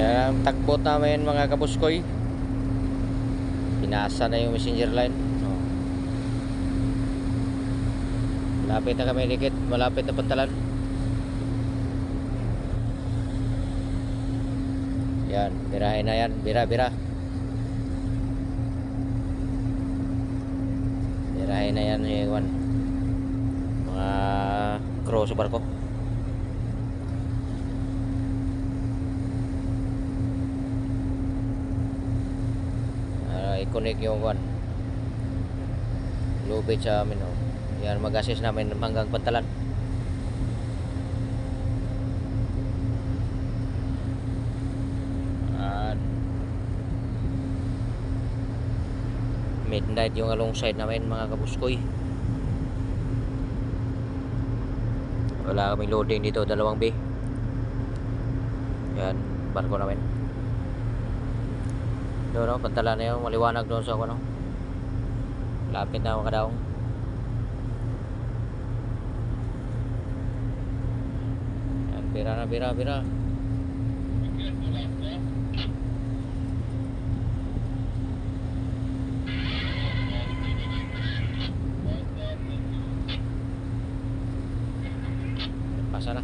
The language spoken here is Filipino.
Ang tagbot namin mga kabuskoy, pinasa na yung messenger line. Oh. Malapit na kami dikit, malapit na pantalan. Yan, birahin na yan, bira-bira. Birahin na yan yung mga crew sa barko. I-connect yung lubid sa amin. Oh. Yan, mag-assist namin hanggang pantalan. Midnight yung alongside namin mga kabuskoy. Wala kaming loading dito, 2 bay. Yan, barko namin. Doon, no, pantalan na yun, maliwanag doon sa lapit na mga kadaong. Yan, bira na, bira. Pasa na.